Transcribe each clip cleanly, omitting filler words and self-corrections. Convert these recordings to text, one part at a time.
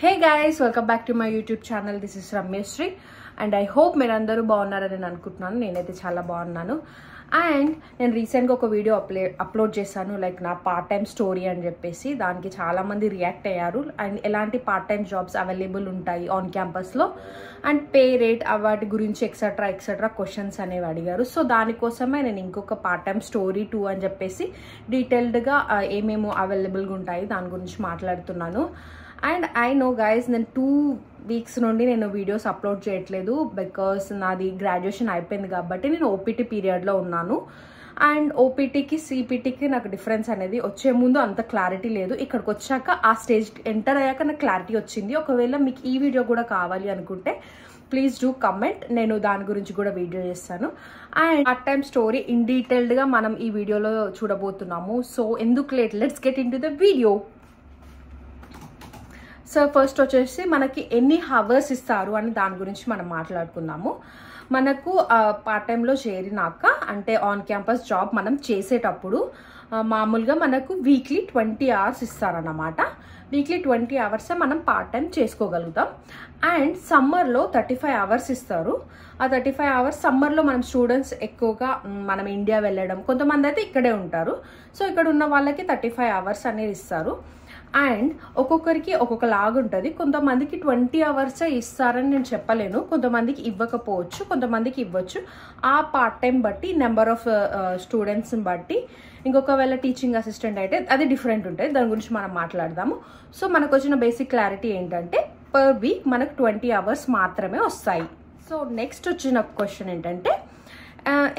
Hey guys, welcome back to my YouTube channel. This is Ramyasri and I hope మీరందరూ బాగున్నారని నేను అనుకుంటున్నాను. నేనైతే చాలా బాగున్నాను. అండ్ నేను రీసెంట్గా ఒక వీడియో అప్లోడ్ చేశాను, లైక్ నా పార్ట్ టైం స్టోరీ అని చెప్పేసి. దానికి చాలామంది రియాక్ట్ అయ్యారు అండ్ ఎలాంటి పార్ట్ టైం జాబ్స్ అవైలబుల్ ఉంటాయి ఆన్ క్యాంపస్లో అండ్ పే రేట్ వాటి గురించి ఎక్సెట్రా క్వశ్చన్స్ అనేవి అడిగారు. సో దానికోసమే నేను ఇంకొక పార్ట్ టైం స్టోరీ 2 అని చెప్పేసి డీటెయిల్డ్గా ఏమేమో అవైలబుల్గా ఉంటాయి దాని గురించి మాట్లాడుతున్నాను. అండ్ ఐ నో గైస్, నేను 2 వీక్స్ నుండి నేను వీడియోస్ అప్లోడ్ చేయట్లేదు బికాస్ నాది గ్రాడ్యుయేషన్ అయిపోయింది కాబట్టి నేను ఓపీటీ పీరియడ్లో ఉన్నాను. అండ్ ఓపీటీకి సిపిటీకి నాకు డిఫరెన్స్ అనేది వచ్చే ముందు అంత క్లారిటీ లేదు. ఇక్కడికి వచ్చాక ఆ స్టేజ్ ఎంటర్ అయ్యాక నాకు క్లారిటీ వచ్చింది. ఒకవేళ మీకు ఈ వీడియో కూడా కావాలి అనుకుంటే ప్లీజ్ డూ కమెంట్, నేను దాని గురించి కూడా వీడియో చేస్తాను. And part time story in డీటెయిల్డ్గా మనం ఈ వీడియోలో చూడబోతున్నాము. సో ఎందుకు late, let's get in to the video. So first వచ్చేసి మనకి ఎన్ని హవర్స్ ఇస్తారు అని దాని గురించి మనం మాట్లాడుకుందాము. మనకు పార్ట్ టైంలో చేరినాక అంటే ఆన్ క్యాంపస్ జాబ్ మనం చేసేటప్పుడు మామూలుగా మనకు వీక్లీ 20 hours ఇస్తారన్నమాట. వీక్లీ 20 hours మనం పార్ట్ టైం చేసుకోగలుగుతాం. అండ్ సమ్మర్లో 35 hours ఇస్తారు. ఆ 35 hours సమ్మర్లో మనం స్టూడెంట్స్ ఎక్కువగా మనం ఇండియా వెళ్ళడం, కొంతమంది అయితే ఇక్కడే ఉంటారు. సో ఇక్కడ ఉన్న వాళ్ళకి 35 hours అనేది ఇస్తారు. అండ్ ఒక్కొక్కరికి ఒక్కొక్క లాగా ఉంటుంది. కొంతమందికి 20 hours ఇస్తారని నేను చెప్పలేను, కొంతమందికి ఇవ్వకపోవచ్చు, కొంతమందికి ఇవ్వచ్చు. ఆ పార్ట్ టైం బట్టి, నెంబర్ ఆఫ్ స్టూడెంట్స్ని బట్టి. ఇంకొకవేళ టీచింగ్ అసిస్టెంట్ అయితే అది డిఫరెంట్ ఉంటుంది, దాని గురించి మనం మాట్లాడదాము. సో మనకు వచ్చిన బేసిక్ క్లారిటీ ఏంటంటే పర్ వీక్ మనకు 20 hours మాత్రమే వస్తాయి. సో నెక్స్ట్ వచ్చిన క్వశ్చన్ ఏంటంటే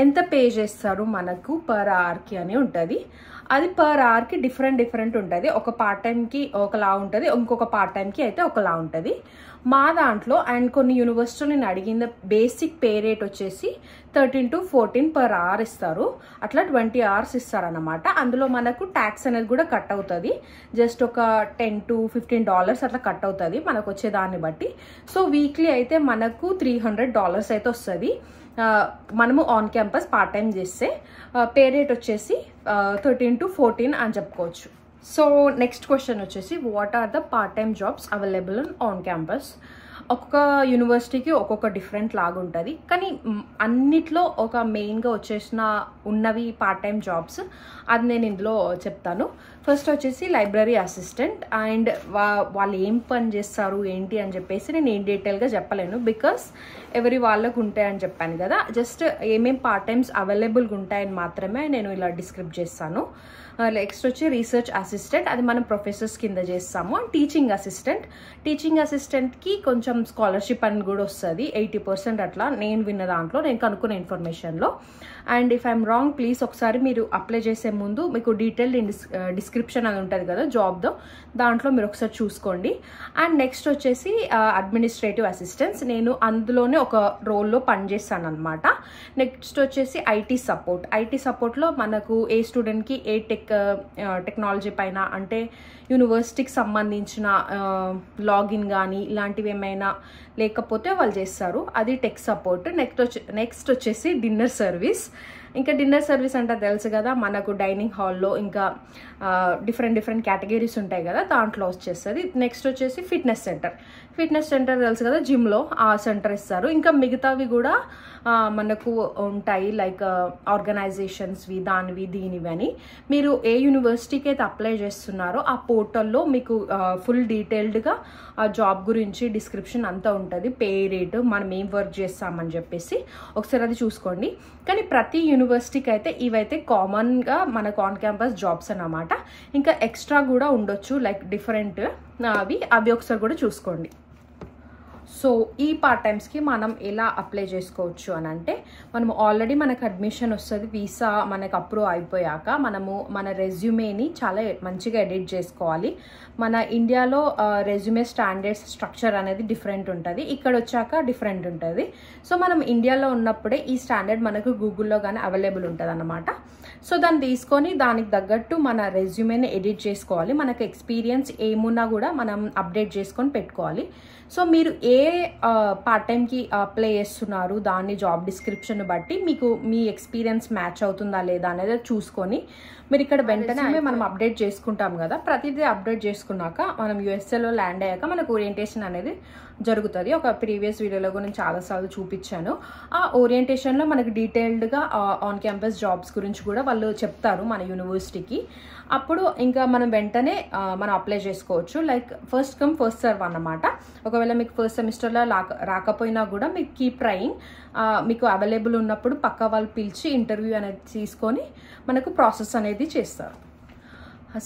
ఎంత పే చేస్తారు మనకు పర్ అవర్కి అని ఉంటుంది. అది పర్ అవర్కి డిఫరెంట్ ఉంటుంది. ఒక పార్ట్ టైంకి ఒకలా ఉంటుంది, ఇంకొక పార్ట్ టైంకి అయితే ఒకలా ఉంటుంది. మా దాంట్లో అండ్ కొన్ని యూనివర్సిటీలో నేను అడిగిన బేసిక్ పే రేట్ వచ్చేసి 13 to 14 per hour ఇస్తారు. అట్లా 20 hours ఇస్తారన్నమాట. అందులో మనకు ట్యాక్స్ అనేది కూడా కట్ అవుతుంది. జస్ట్ ఒక $10 to $15 అట్లా కట్ అవుతుంది మనకు వచ్చే దాన్ని బట్టి. సో వీక్లీ అయితే మనకు $300 అయితే వస్తుంది మనము ఆన్ క్యాంపస్ పార్ట్ టైం చేస్తే. పే రేట్ వచ్చేసి 13 to 14 అని చెప్పుకోవచ్చు. సో నెక్స్ట్ క్వశ్చన్ వచ్చేసి what are the part time jobs available on campus. ఒక్కొక్క యూనివర్సిటీకి ఒక్కొక్క డిఫరెంట్ లాగా ఉంటుంది, కానీ అన్నిట్లో ఒక మెయిన్గా వచ్చేసిన ఉన్నవి పార్ట్ టైం జాబ్స్, అది నేను ఇందులో చెప్తాను. ఫస్ట్ వచ్చేసి లైబ్రరీ అసిస్టెంట్. అండ్ వాళ్ళు ఏం పని చేస్తారు ఏంటి అని చెప్పేసి నేను ఏం డీటెయిల్గా చెప్పలేను బికాస్ ఎవరి వాళ్ళకు ఉంటాయని చెప్పాను కదా. జస్ట్ ఏమేం పార్ట్ టైమ్స్ అవైలబుల్గా ఉంటాయని మాత్రమే నేను ఇలా డిస్క్రైబ్ చేస్తాను. నెక్స్ట్ వచ్చి రీసెర్చ్ అసిస్టెంట్, అది మనం ప్రొఫెసర్స్ కింద చేస్తాము. అండ్ టీచింగ్ అసిస్టెంట్కి కొంచెం స్కాలర్షిప్ అని కూడా వస్తుంది, 80% అట్లా నేను విన్న దాంట్లో, నేను కనుక్కున్న ఇన్ఫర్మేషన్లో. And if I'm wrong please ఒకసారి మీరు అప్లై చేసే ముందు మీకు డీటెయిల్డ్ డిస్క్రిప్షన్ అది ఉంటుంది కదా జాబ్తో, దాంట్లో మీరు ఒకసారి చూసుకోండి. అండ్ నెక్స్ట్ వచ్చేసి అడ్మినిస్ట్రేటివ్ అసిస్టెంట్స్, నేను అందులోనే ఒక రోల్లో పనిచేస్తాను అనమాట. నెక్స్ట్ వచ్చేసి ఐటీ సపోర్ట్లో మనకు ఏ స్టూడెంట్కి ఏ టెక్నాలజీ పైన అంటే యూనివర్సిటీకి సంబంధించిన లాగిన్ కానీ ఇలాంటివి ఏమైనా లేకపోతే వాళ్ళు చేస్తారు, అది టెక్ సపోర్ట్. నెక్స్ట్ వచ్చేసి డిన్నర్ సర్వీస్. ఇంకా డిన్నర్ సర్వీస్ అంటే తెలుసు కదా, మనకు డైనింగ్ హాల్లో ఇంకా డిఫరెంట్ కేటగిరీస్ ఉంటాయి కదా, దాంట్లో వచ్చేస్తుంది. నెక్స్ట్ వచ్చేసి ఫిట్నెస్ సెంటర్ తెలుసు కదా, జిమ్లో ఆ సెంటర్ ఇస్తారు. ఇంకా మిగతావి కూడా మనకు ఉంటాయి, లైక్ ఆర్గనైజేషన్స్వి దీనివి అని. మీరు ఏ యూనివర్సిటీకి అయితే అప్లై చేస్తున్నారో ఆ పోర్టల్లో మీకు ఫుల్ డీటెయిల్డ్గా ఆ జాబ్ గురించి డిస్క్రిప్షన్ అంతా ఉంటుంది, పే రేటు, మనం ఏం వర్క్ చేస్తామని చెప్పేసి ఒకసారి అది చూసుకోండి. కానీ ప్రతి యూనివర్సిటీకి అయితే ఇవైతే కామన్గా మనకు ఆన్ క్యాంపస్ జాబ్స్ అన్నమాట. ఇంకా ఎక్స్ట్రా కూడా ఉండొచ్చు, లైక్ డిఫరెంట్ అవి ఒకసారి కూడా చూసుకోండి. సో ఈ పార్ట్ టైమ్స్కి మనం ఎలా అప్లై చేసుకోవచ్చు అని అంటే, మనము ఆల్రెడీ మనకు అడ్మిషన్ వస్తుంది, వీసా మనకు అప్రూవ్ అయిపోయాక మనము మన రెజ్యూమేని చాలా మంచిగా ఎడిట్ చేసుకోవాలి. మన ఇండియాలో రెజ్యూమే స్టాండర్డ్స్ స్ట్రక్చర్ అనేది డిఫరెంట్ ఉంటుంది, ఇక్కడ వచ్చాక డిఫరెంట్ ఉంటుంది. సో మనం ఇండియాలో ఉన్నప్పుడే ఈ స్టాండర్డ్ మనకు గూగుల్లో కానీ అవైలబుల్ ఉంటుంది అన్నమాట. సో దాన్ని తీసుకొని దానికి తగ్గట్టు మన రెజ్యూమేని ఎడిట్ చేసుకోవాలి. మనకు ఎక్స్పీరియన్స్ ఏమున్నా కూడా మనం అప్డేట్ చేసుకొని పెట్టుకోవాలి. సో మీరు ఏ పార్ట్ టైంకి అప్లై చేస్తున్నారు దాన్ని జాబ్ డిస్క్రిప్షన్ బట్టి మీకు మీ ఎక్స్పీరియన్స్ మ్యాచ్ అవుతుందా లేదా అనేది చూసుకొని మీరు ఇక్కడ వెంటనే మనం అప్డేట్ చేసుకుంటాం కదా, ప్రతిదీ అప్డేట్ చేసుకున్నాక మనం యూఎస్ఏలో ల్యాండ్ అయ్యాక మనకు ఓరియంటేషన్ అనేది జరుగుతుంది. ఒక ప్రీవియస్ వీడియోలో కూడా నేను చాలాసార్లు చూపించాను. ఆ ఓరియంటేషన్లో మనకి డీటెయిల్డ్గా ఆన్ క్యాంపస్ జాబ్స్ గురించి కూడా వాళ్ళు చెప్తారు మన యూనివర్సిటీకి. అప్పుడు ఇంకా మనం వెంటనే మనం అప్లై చేసుకోవచ్చు. Like first come first serve అన్నమాట. ఒకవేళ మీకు ఫస్ట్ సెమిస్టర్లో రాకపోయినా కూడా మీకు కీప్ ట్రైయింగ్, మీకు అవైలబుల్ ఉన్నప్పుడు పక్క వాళ్ళు పిలిచి ఇంటర్వ్యూ అనేది తీసుకొని మనకు ప్రాసెస్ అనేది చేస్తారు.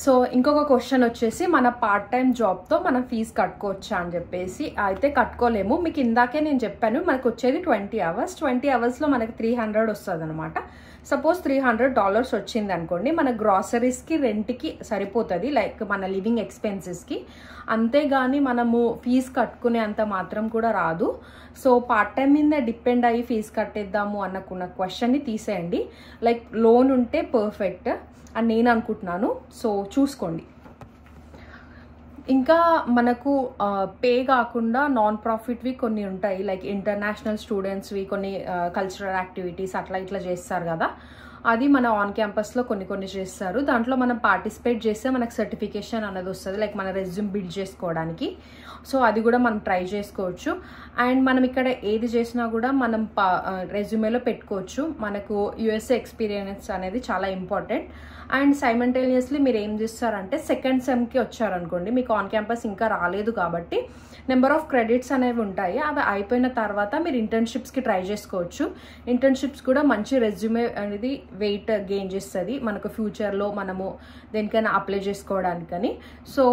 సో ఇంకొక క్వశ్చన్ వచ్చేసి మన పార్ట్ టైం జాబ్తో మనం ఫీజు కట్టుకోవచ్చా అని చెప్పేసి. అయితే కట్టుకోలేము. మీకు ఇందాకే నేను చెప్పాను మనకు వచ్చేది 20 అవర్స్. 20 అవర్స్లో మనకి 300 వస్తుంది అనమాట. సపోజ్ $300 వచ్చింది అనుకోండి, మన గ్రాసరీస్కి రెంట్కి సరిపోతుంది, లైక్ మన లివింగ్ ఎక్స్పెన్సెస్కి. అంతేగాని మనము ఫీజు కట్టుకునే అంత మాత్రం కూడా రాదు. సో పార్ట్ టైం మీద డిపెండ్ అయ్యి ఫీజు కట్టేద్దాము అన్నకున్న క్వశ్చన్ని తీసేయండి. లైక్ లోన్ ఉంటే పర్ఫెక్ట్ అని నేను అనుకుంటున్నాను. సో చూసుకోండి. ఇంకా మనకు పే కాకుండా నాన్ ప్రాఫిట్వి కొన్ని ఉంటాయి, లైక్ ఇంటర్నేషనల్ స్టూడెంట్స్వి కొన్ని కల్చరల్ యాక్టివిటీస్ అట్లా ఇట్లా చేస్తారు కదా, అది మన ఆన్ క్యాంపస్లో కొన్ని చేస్తారు. దాంట్లో మనం పార్టిసిపేట్ చేస్తే మనకు సర్టిఫికేషన్ అనేది వస్తుంది, లైక్ మన రెజ్యూమ్ బిల్డ్ చేసుకోవడానికి. సో అది కూడా మనం ట్రై చేసుకోవచ్చు. అండ్ మనం ఇక్కడ ఏది చేసినా కూడా మనం రెజ్యూమేలో పెట్టుకోవచ్చు. మనకు యూఎస్ఏ ఎక్స్పీరియన్స్ అనేది చాలా ఇంపార్టెంట్. అండ్ సైమల్టేనియస్లీ మీరు ఏం చేస్తారంటే సెకండ్ సెమ్కి వచ్చారనుకోండి, మీకు ఆన్ క్యాంపస్ ఇంకా రాలేదు కాబట్టి నెంబర్ ఆఫ్ క్రెడిట్స్ అనేవి ఉంటాయి. అవి అయిపోయిన తర్వాత మీరు ఇంటర్న్షిప్స్కి ట్రై చేసుకోవచ్చు. ఇంటర్న్షిప్స్ కూడా మంచి రెజ్యూమే అనేది వెయిట్ గెయిన్ చేస్తుంది మనకు ఫ్యూచర్లో మనము దేనికైనా అప్లై చేసుకోవడానికని. సో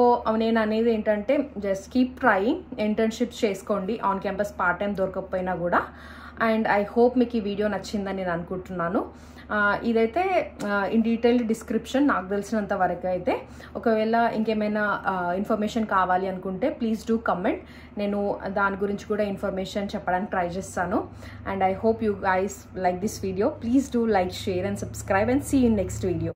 నేను అనేది ఏంటంటే జస్ట్ కీప్ ట్రైయింగ్, ఇంటర్న్షిప్స్ చేసుకోండి ఆన్ క్యాంపస్ పార్ట్ టైం దొరకకపోయినా కూడా. అండ్ ఐ హోప్ మీకు ఈ వీడియో నచ్చిందని నేను అనుకుంటున్నాను. ఇదైతే ఇన్ డీటెయిల్ డిస్క్రిప్షన్ నాకు తెలిసినంత వరకు అయితే. ఒకవేళ ఇంకేమైనా ఇన్ఫర్మేషన్ కావాలి అనుకుంటే ప్లీజ్ డూ కమెంట్, నేను దాని గురించి కూడా ఇన్ఫర్మేషన్ చెప్పడానికి ట్రై చేస్తాను. And I hope you guys like this video. Please do like, share and subscribe and see in next video.